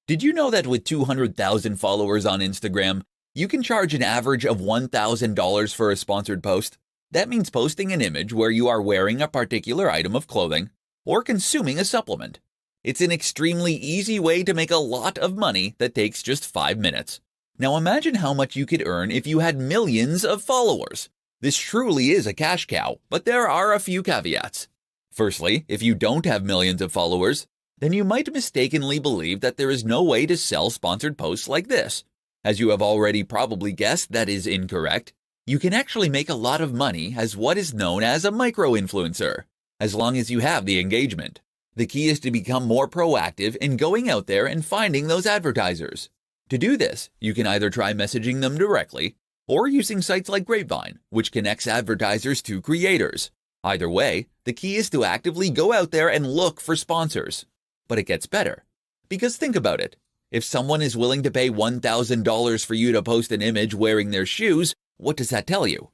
Did you know that with 200,000 followers on Instagram, you can charge an average of $1,000 for a sponsored post? That means posting an image where you are wearing a particular item of clothing or consuming a supplement. It's an extremely easy way to make a lot of money that takes just 5 minutes. Now imagine how much you could earn if you had millions of followers. This truly is a cash cow, but there are a few caveats. Firstly, if you don't have millions of followers, then you might mistakenly believe that there is no way to sell sponsored posts like this. As you have already probably guessed, that is incorrect. You can actually make a lot of money as what is known as a micro-influencer, as long as you have the engagement. The key is to become more proactive in going out there and finding those advertisers. To do this, you can either try messaging them directly or using sites like Grapevine, which connects advertisers to creators. Either way, the key is to actively go out there and look for sponsors. But it gets better. Because think about it. If someone is willing to pay $1,000 for you to post an image wearing their shoes, what does that tell you?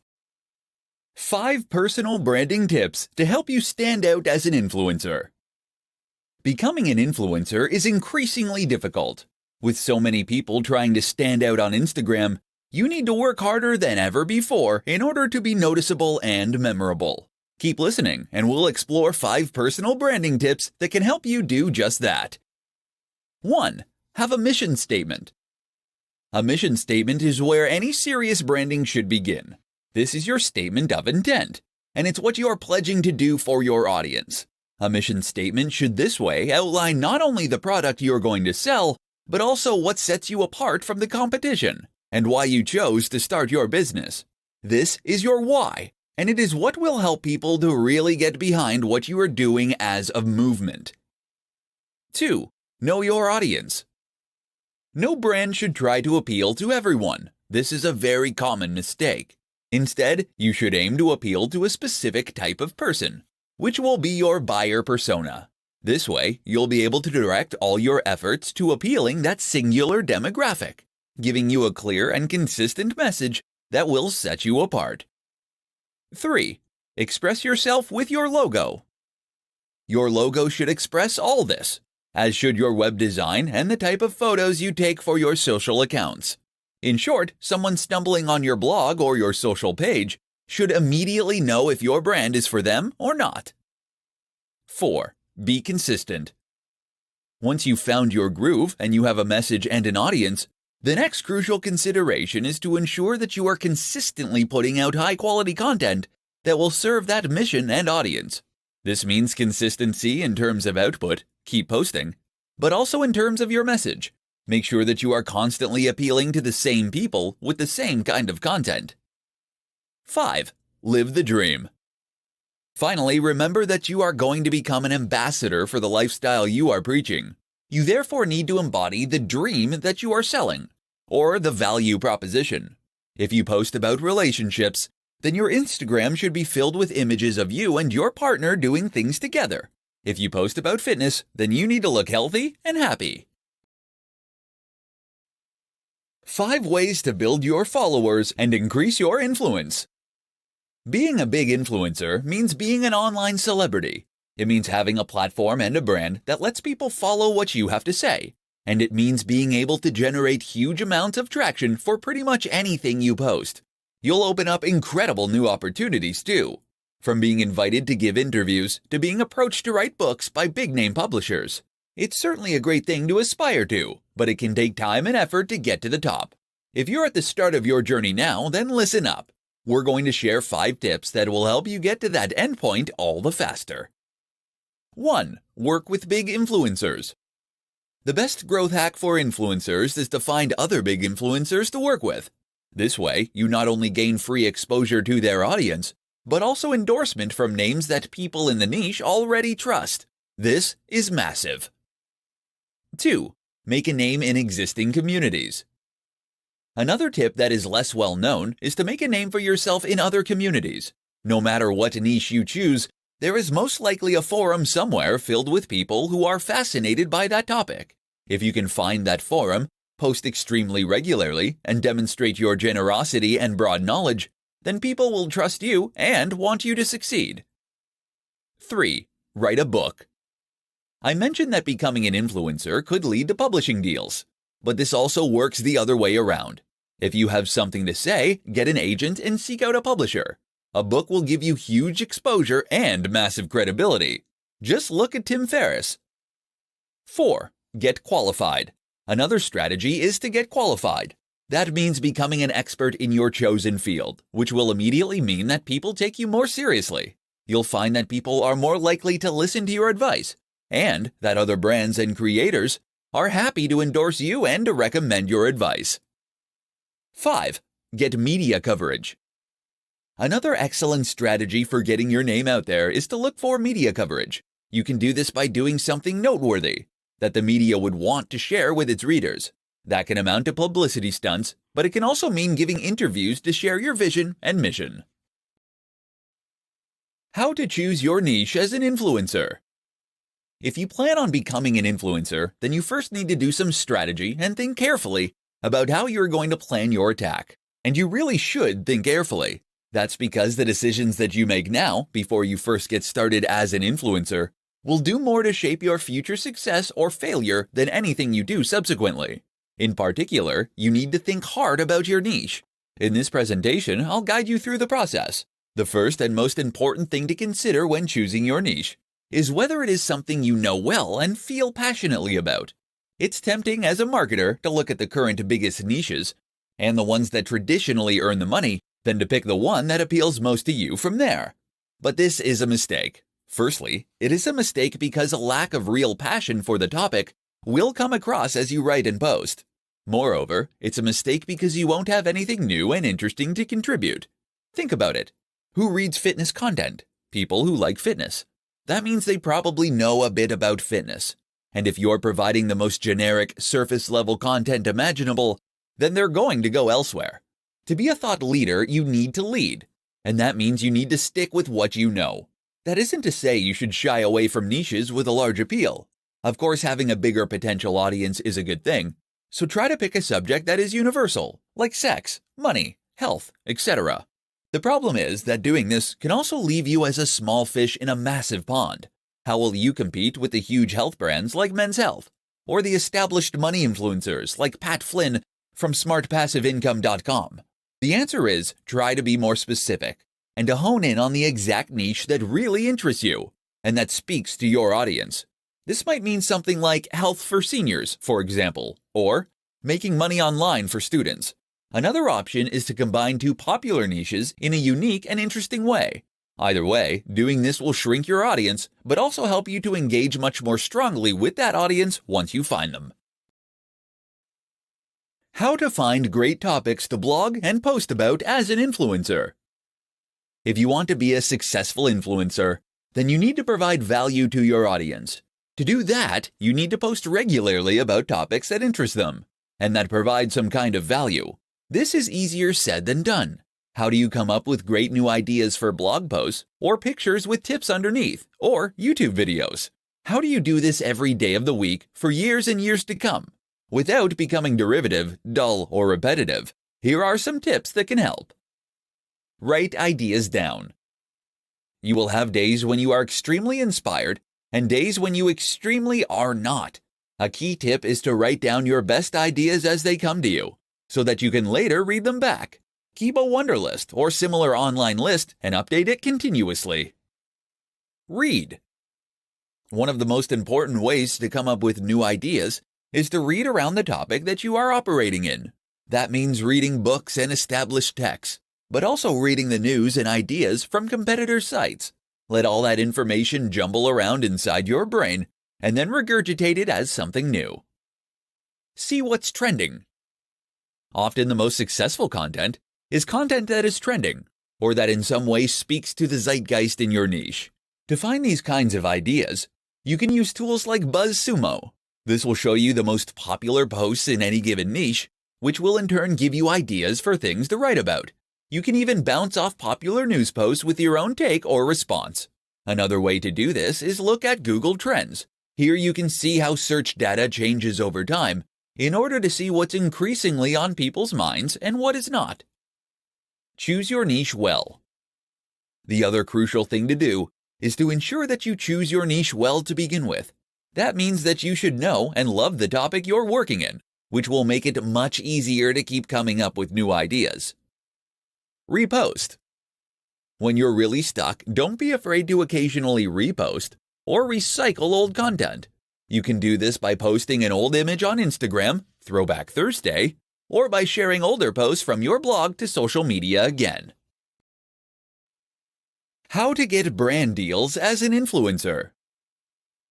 5 personal branding tips to help you stand out as an influencer. Becoming an influencer is increasingly difficult. With so many people trying to stand out on Instagram, you need to work harder than ever before in order to be noticeable and memorable. Keep listening, and we'll explore 5 personal branding tips that can help you do just that. 1. Have a mission statement. A mission statement is where any serious branding should begin. This is your statement of intent, and it's what you are pledging to do for your audience. A mission statement should this way outline not only the product you're going to sell, but also what sets you apart from the competition, and why you chose to start your business. This is your why, and it is what will help people to really get behind what you are doing as a movement. 2. Know your audience. No brand should try to appeal to everyone. This is a very common mistake. Instead, you should aim to appeal to a specific type of person, which will be your buyer persona. This way, you'll be able to direct all your efforts to appealing that singular demographic, giving you a clear and consistent message that will set you apart. 3. Express yourself with your logo. Your logo should express all this, as should your web design and the type of photos you take for your social accounts. In short, someone stumbling on your blog or your social page should immediately know if your brand is for them or not. 4. Be consistent. Once you've found your groove and you have a message and an audience, the next crucial consideration is to ensure that you are consistently putting out high-quality content that will serve that mission and audience. This means consistency in terms of output, keep posting, but also in terms of your message. Make sure that you are constantly appealing to the same people with the same kind of content. 5. Live the dream. Finally, remember that you are going to become an ambassador for the lifestyle you are preaching. You therefore need to embody the dream that you are selling, or the value proposition. If you post about relationships, then your Instagram should be filled with images of you and your partner doing things together. If you post about fitness, then you need to look healthy and happy. 5 ways to build your followers and increase your influence. Being a big influencer means being an online celebrity. It means having a platform and a brand that lets people follow what you have to say. And it means being able to generate huge amounts of traction for pretty much anything you post. You'll open up incredible new opportunities too. From being invited to give interviews to being approached to write books by big-name publishers. It's certainly a great thing to aspire to, but it can take time and effort to get to the top. If you're at the start of your journey now, then listen up. We're going to share 5 tips that will help you get to that endpoint all the faster. 1. Work with big influencers. The best growth hack for influencers is to find other big influencers to work with. This way, you not only gain free exposure to their audience, but also endorsement from names that people in the niche already trust. This is massive. 2. Make a name in existing communities. Another tip that is less well known is to make a name for yourself in other communities. No matter what niche you choose, there is most likely a forum somewhere filled with people who are fascinated by that topic. If you can find that forum, post extremely regularly, and demonstrate your generosity and broad knowledge, then people will trust you and want you to succeed. 3. Write a book. I mentioned that becoming an influencer could lead to publishing deals, but this also works the other way around. If you have something to say, get an agent and seek out a publisher. A book will give you huge exposure and massive credibility. Just look at Tim Ferriss. 4. Get qualified. Another strategy is to get qualified. That means becoming an expert in your chosen field, which will immediately mean that people take you more seriously. You'll find that people are more likely to listen to your advice, and that other brands and creators are happy to endorse you and to recommend your advice. 5. Get media coverage. Another excellent strategy for getting your name out there is to look for media coverage. You can do this by doing something noteworthy that the media would want to share with its readers. That can amount to publicity stunts, but it can also mean giving interviews to share your vision and mission. How to choose your niche as an influencer. If you plan on becoming an influencer, then you first need to do some strategy and think carefully about how you're going to plan your attack. And you really should think carefully. That's because the decisions that you make now, before you first get started as an influencer, will do more to shape your future success or failure than anything you do subsequently. In particular, you need to think hard about your niche. In this presentation, I'll guide you through the process. The first and most important thing to consider when choosing your niche is whether it is something you know well and feel passionately about. It's tempting as a marketer to look at the current biggest niches and the ones that traditionally earn the money, then to pick the one that appeals most to you from there. But this is a mistake. Firstly, it is a mistake because a lack of real passion for the topic will come across as you write and post. Moreover, it's a mistake because you won't have anything new and interesting to contribute. Think about it. Who reads fitness content? People who like fitness. That means they probably know a bit about fitness. And if you're providing the most generic, surface-level content imaginable, then they're going to go elsewhere. To be a thought leader, you need to lead. And that means you need to stick with what you know. That isn't to say you should shy away from niches with a large appeal. Of course, having a bigger potential audience is a good thing. So try to pick a subject that is universal, like sex, money, health, etc. The problem is that doing this can also leave you as a small fish in a massive pond. How will you compete with the huge health brands like Men's Health, or the established money influencers like Pat Flynn from smartpassiveincome.com? The answer is try to be more specific and to hone in on the exact niche that really interests you and that speaks to your audience. This might mean something like health for seniors, for example, or making money online for students. Another option is to combine two popular niches in a unique and interesting way. Either way, doing this will shrink your audience, but also help you to engage much more strongly with that audience once you find them. How to find great topics to blog and post about as an influencer. If you want to be a successful influencer, then you need to provide value to your audience. To do that, you need to post regularly about topics that interest them and that provide some kind of value. This is easier said than done. How do you come up with great new ideas for blog posts or pictures with tips underneath or YouTube videos? How do you do this every day of the week for years and years to come without becoming derivative, dull, or repetitive? Here are some tips that can help. Write ideas down. You will have days when you are extremely inspired and days when you extremely are not. A key tip is to write down your best ideas as they come to you, so that you can later read them back. Keep a Wunderlist or similar online list and update it continuously. Read. One of the most important ways to come up with new ideas is to read around the topic that you are operating in. That means reading books and established texts, but also reading the news and ideas from competitors' sites. Let all that information jumble around inside your brain and then regurgitate it as something new. See what's trending. Often the most successful content is content that is trending, or that in some way speaks to the zeitgeist in your niche. To find these kinds of ideas, you can use tools like BuzzSumo. This will show you the most popular posts in any given niche, which will in turn give you ideas for things to write about. You can even bounce off popular news posts with your own take or response. Another way to do this is look at Google Trends. Here you can see how search data changes over time in order to see what's increasingly on people's minds and what is not. Choose your niche well. The other crucial thing to do is to ensure that you choose your niche well to begin with. That means that you should know and love the topic you're working in, which will make it much easier to keep coming up with new ideas. Repost. When you're really stuck, don't be afraid to occasionally repost or recycle old content. You can do this by posting an old image on Instagram, Throwback Thursday, or by sharing older posts from your blog to social media again. How to get brand deals as an influencer.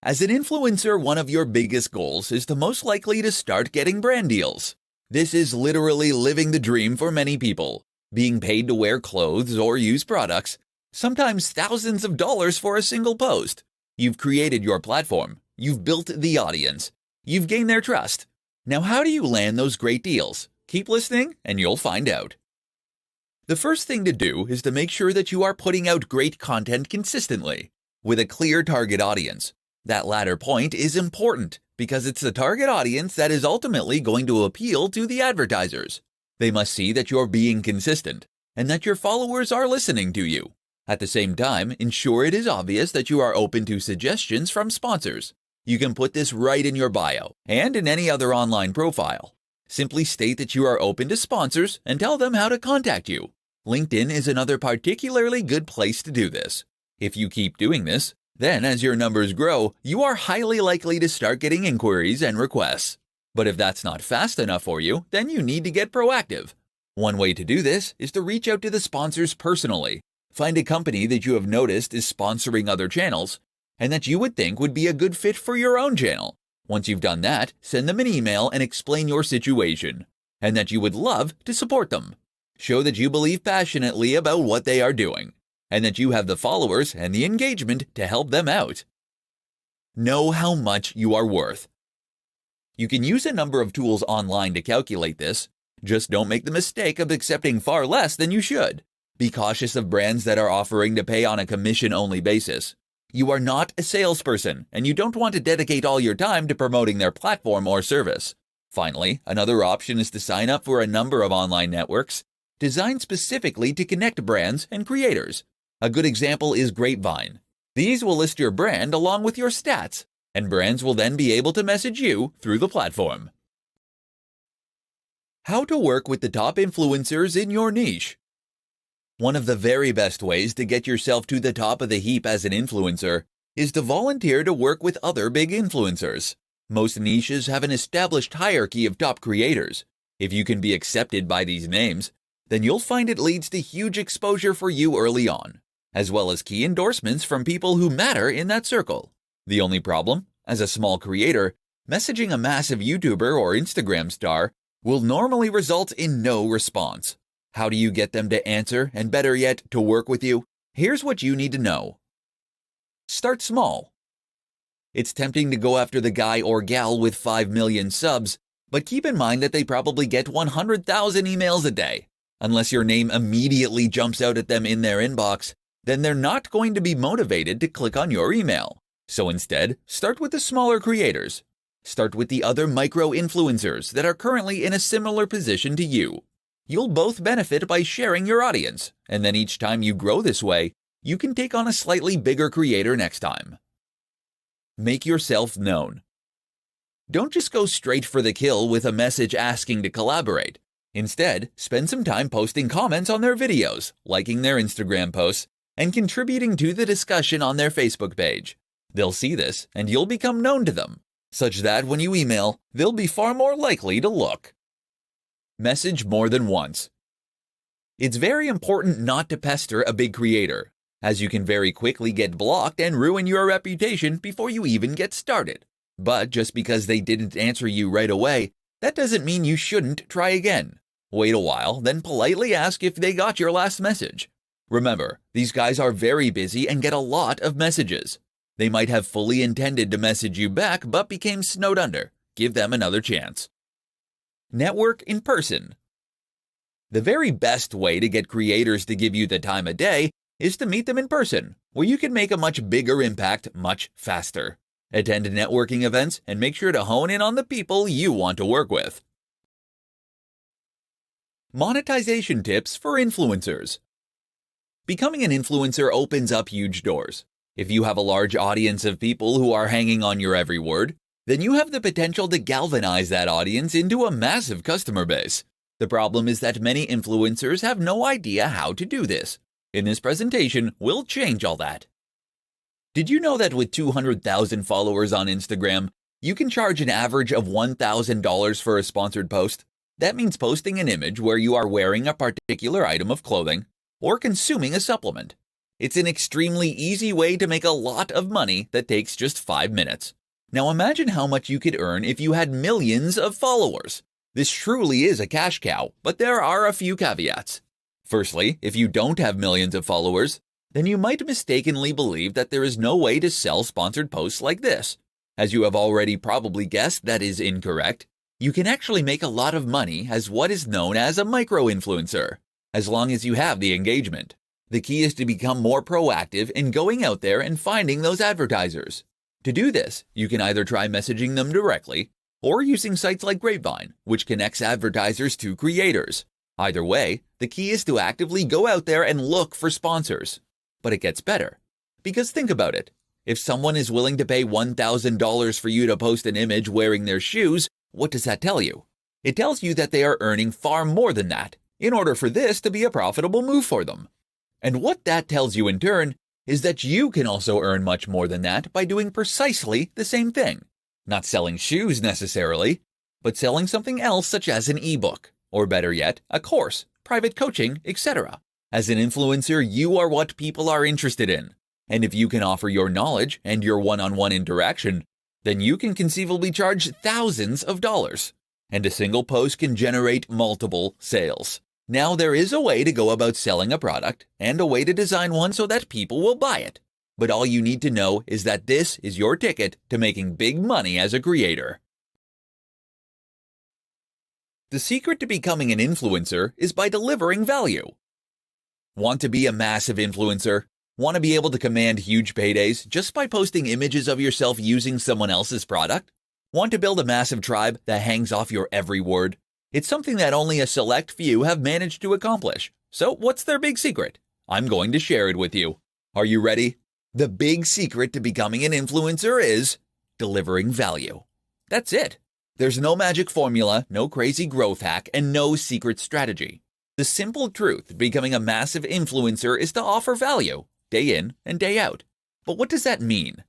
As an influencer, one of your biggest goals is to most likely to start getting brand deals. This is literally living the dream for many people, being paid to wear clothes or use products, sometimes thousands of dollars for a single post. You've created your platform, you've built the audience, you've gained their trust. Now, how do you land those great deals? Keep listening and you'll find out. The first thing to do is to make sure that you are putting out great content consistently, with a clear target audience. That latter point is important because it's the target audience that is ultimately going to appeal to the advertisers. They must see that you're being consistent and that your followers are listening to you. At the same time, ensure it is obvious that you are open to suggestions from sponsors. You can put this right in your bio and in any other online profile. Simply state that you are open to sponsors and tell them how to contact you. LinkedIn is another particularly good place to do this. If you keep doing this, then as your numbers grow, you are highly likely to start getting inquiries and requests. But if that's not fast enough for you, then you need to get proactive. One way to do this is to reach out to the sponsors personally. Find a company that you have noticed is sponsoring other channels and that you would think would be a good fit for your own channel. Once you've done that, send them an email and explain your situation and that you would love to support them. Show that you believe passionately about what they are doing and that you have the followers and the engagement to help them out. Know how much you are worth. You can use a number of tools online to calculate this. Just don't make the mistake of accepting far less than you should. Be cautious of brands that are offering to pay on a commission-only basis. You are not a salesperson, and you don't want to dedicate all your time to promoting their platform or service. Finally, another option is to sign up for a number of online networks designed specifically to connect brands and creators. A good example is Grapevine. These will list your brand along with your stats, and brands will then be able to message you through the platform. How to work with the top influencers in your niche. One of the very best ways to get yourself to the top of the heap as an influencer is to volunteer to work with other big influencers. Most niches have an established hierarchy of top creators. If you can be accepted by these names, then you'll find it leads to huge exposure for you early on, as well as key endorsements from people who matter in that circle. The only problem, as a small creator, messaging a massive YouTuber or Instagram star will normally result in no response. How do you get them to answer and, better yet, to work with you? Here's what you need to know. Start small. It's tempting to go after the guy or gal with 5 million subs, but keep in mind that they probably get 100,000 emails a day. Unless your name immediately jumps out at them in their inbox, then they're not going to be motivated to click on your email. So instead, start with the smaller creators. Start with the other micro-influencers that are currently in a similar position to you. You'll both benefit by sharing your audience, and then each time you grow this way, you can take on a slightly bigger creator next time. Make yourself known. Don't just go straight for the kill with a message asking to collaborate. Instead, spend some time posting comments on their videos, liking their Instagram posts, and contributing to the discussion on their Facebook page. They'll see this, and you'll become known to them, such that when you email, they'll be far more likely to look. Message more than once. It's very important not to pester a big creator, as you can very quickly get blocked and ruin your reputation before you even get started. But just because they didn't answer you right away, that doesn't mean you shouldn't try again. Wait a while, then politely ask if they got your last message. Remember, these guys are very busy and get a lot of messages. They might have fully intended to message you back but became snowed under. Give them another chance. Network in person. The very best way to get creators to give you the time of day is to meet them in person, where you can make a much bigger impact much faster. Attend networking events and make sure to hone in on the people you want to work with. Monetization tips for influencers. Becoming an influencer opens up huge doors. If you have a large audience of people who are hanging on your every word, then you have the potential to galvanize that audience into a massive customer base. The problem is that many influencers have no idea how to do this. In this presentation, we'll change all that. Did you know that with 200,000 followers on Instagram, you can charge an average of $1,000 for a sponsored post? That means posting an image where you are wearing a particular item of clothing or consuming a supplement. It's an extremely easy way to make a lot of money that takes just 5 minutes. Now imagine how much you could earn if you had millions of followers. This truly is a cash cow, but there are a few caveats. Firstly, if you don't have millions of followers, then you might mistakenly believe that there is no way to sell sponsored posts like this. As you have already probably guessed, that is incorrect. You can actually make a lot of money as what is known as a micro-influencer, as long as you have the engagement. The key is to become more proactive in going out there and finding those advertisers. To do this, you can either try messaging them directly or using sites like Grapevine, which connects advertisers to creators. Either way, the key is to actively go out there and look for sponsors. But it gets better. Because think about it. If someone is willing to pay $1,000 for you to post an image wearing their shoes, what does that tell you? It tells you that they are earning far more than that in order for this to be a profitable move for them. And what that tells you in turn is that you can also earn much more than that by doing precisely the same thing. Not selling shoes necessarily, but selling something else such as an ebook, or better yet, a course, private coaching, etc. As an influencer, you are what people are interested in. And if you can offer your knowledge and your one-on-one interaction, then you can conceivably charge thousands of dollars. And a single post can generate multiple sales. Now there is a way to go about selling a product and a way to design one so that people will buy it. But all you need to know is that this is your ticket to making big money as a creator. The secret to becoming an influencer is by delivering value. Want to be a massive influencer? Want to be able to command huge paydays just by posting images of yourself using someone else's product? Want to build a massive tribe that hangs off your every word? It's something that only a select few have managed to accomplish. So what's their big secret? I'm going to share it with you. Are you ready? The big secret to becoming an influencer is delivering value. That's it. There's no magic formula, no crazy growth hack, and no secret strategy. The simple truth becoming a massive influencer is to offer value, day in and day out. But what does that mean?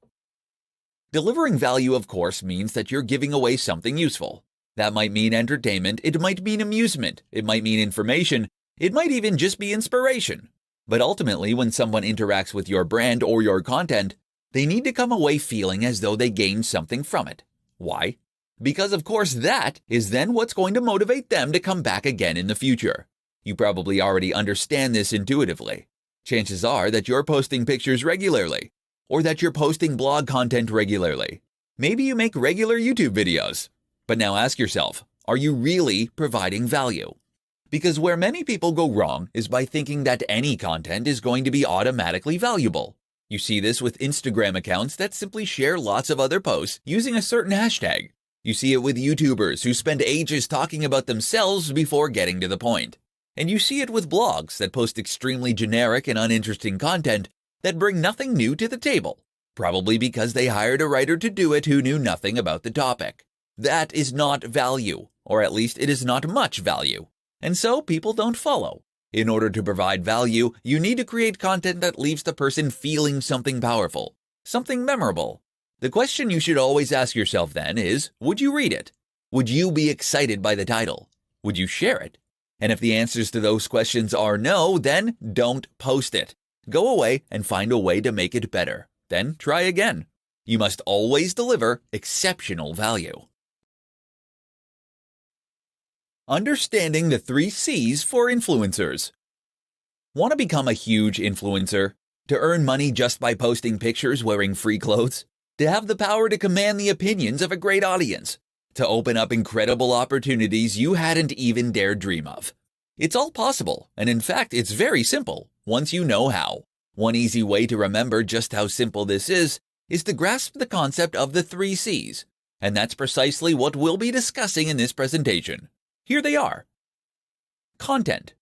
Delivering value, of course, means that you're giving away something useful. That might mean entertainment, it might mean amusement, it might mean information, it might even just be inspiration. But ultimately, when someone interacts with your brand or your content, they need to come away feeling as though they gained something from it. Why? Because of course that is then what's going to motivate them to come back again in the future. You probably already understand this intuitively. Chances are that you're posting pictures regularly, or that you're posting blog content regularly. Maybe you make regular YouTube videos. But now ask yourself, are you really providing value? Because where many people go wrong is by thinking that any content is going to be automatically valuable. You see this with Instagram accounts that simply share lots of other posts using a certain hashtag. You see it with YouTubers who spend ages talking about themselves before getting to the point. And you see it with blogs that post extremely generic and uninteresting content that bring nothing new to the table, probably because they hired a writer to do it who knew nothing about the topic. That is not value, or at least it is not much value. And so people don't follow. In order to provide value, you need to create content that leaves the person feeling something powerful, something memorable. The question you should always ask yourself then is, would you read it? Would you be excited by the title? Would you share it? And if the answers to those questions are no, then don't post it. Go away and find a way to make it better. Then try again. You must always deliver exceptional value. Understanding the 3 C's for influencers. Want to become a huge influencer? To earn money just by posting pictures wearing free clothes? To have the power to command the opinions of a great audience? To open up incredible opportunities you hadn't even dared dream of? It's all possible, and in fact, it's very simple, once you know how. One easy way to remember just how simple this is to grasp the concept of the 3 C's, and that's precisely what we'll be discussing in this presentation. Here they are. Content.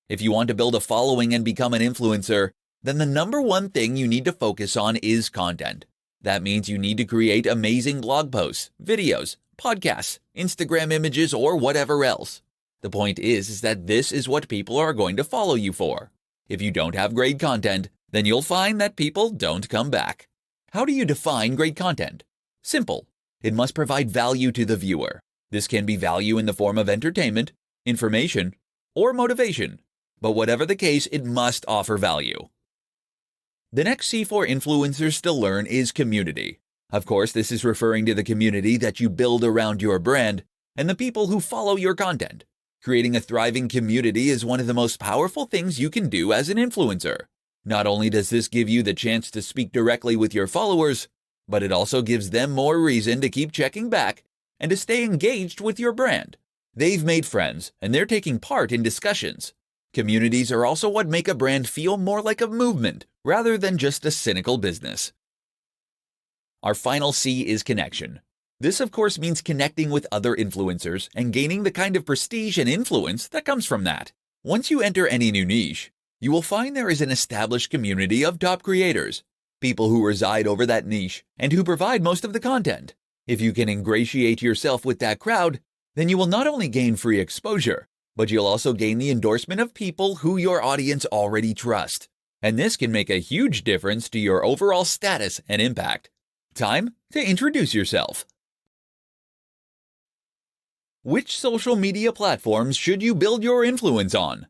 If you want to build a following and become an influencer, then the number one thing you need to focus on is content. That means you need to create amazing blog posts, videos, podcasts, Instagram images, or whatever else. The point is that this is what people are going to follow you for. If you don't have great content, then you'll find that people don't come back. How do you define great content? Simple. It must provide value to the viewer. This can be value in the form of entertainment, information, or motivation. But whatever the case, it must offer value. The next C for influencers to learn is community. Of course, this is referring to the community that you build around your brand and the people who follow your content. Creating a thriving community is one of the most powerful things you can do as an influencer. Not only does this give you the chance to speak directly with your followers, but it also gives them more reason to keep checking back and to stay engaged with your brand. They've made friends and they're taking part in discussions. Communities are also what make a brand feel more like a movement rather than just a cynical business. Our final C is connection. This, of course, means connecting with other influencers and gaining the kind of prestige and influence that comes from that. Once you enter any new niche, you will find there is an established community of top creators, people who reside over that niche and who provide most of the content. If you can ingratiate yourself with that crowd, then you will not only gain free exposure, but you'll also gain the endorsement of people who your audience already trust. And this can make a huge difference to your overall status and impact. Time to introduce yourself. Which social media platforms should you build your influence on?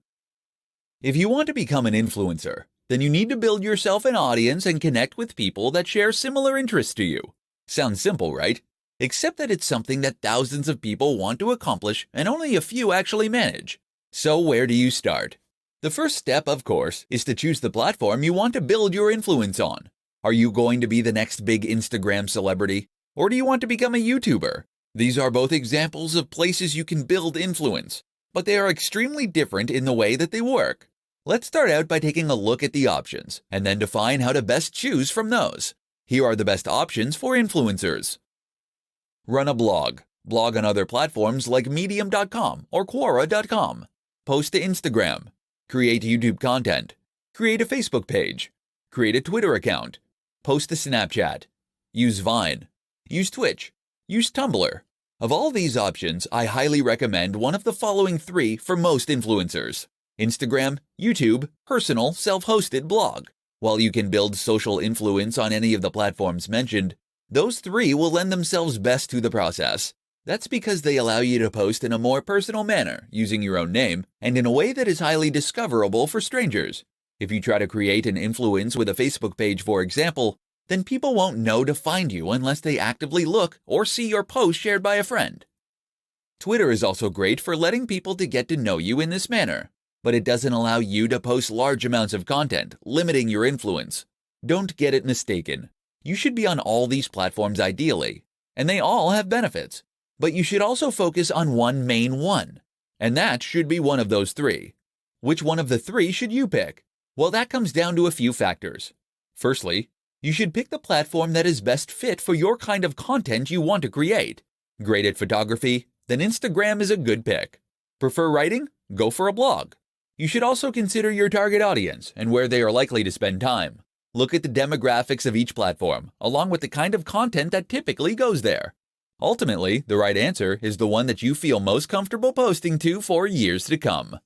If you want to become an influencer, then you need to build yourself an audience and connect with people that share similar interests to you. Sounds simple, right? Except that it's something that thousands of people want to accomplish and only a few actually manage. So where do you start? The first step, of course, is to choose the platform you want to build your influence on. Are you going to be the next big Instagram celebrity? Or do you want to become a YouTuber? These are both examples of places you can build influence, but they are extremely different in the way that they work. Let's start out by taking a look at the options, and then define how to best choose from those. Here are the best options for influencers. Run a blog. Blog on other platforms like medium.com or quora.com. Post to Instagram. Create YouTube content. Create a Facebook page. Create a Twitter account. Post to Snapchat. Use Vine. Use Twitch. Use Tumblr. Of all these options, I highly recommend one of the following 3 for most influencers: Instagram, YouTube, personal, self-hosted blog. While you can build social influence on any of the platforms mentioned, those 3 will lend themselves best to the process. That's because they allow you to post in a more personal manner, using your own name, and in a way that is highly discoverable for strangers. If you try to create an influence with a Facebook page, for example, then people won't know to find you unless they actively look or see your post shared by a friend. Twitter is also great for letting people to get to know you in this manner, but it doesn't allow you to post large amounts of content, limiting your influence. Don't get it mistaken. You should be on all these platforms ideally, and they all have benefits. But you should also focus on one main one, and that should be one of those 3. Which one of the 3 should you pick? Well, that comes down to a few factors. Firstly, you should pick the platform that is best fit for your kind of content you want to create. Great at photography? Then Instagram is a good pick. Prefer writing? Go for a blog. You should also consider your target audience and where they are likely to spend time. Look at the demographics of each platform, along with the kind of content that typically goes there. Ultimately, the right answer is the one that you feel most comfortable posting to for years to come.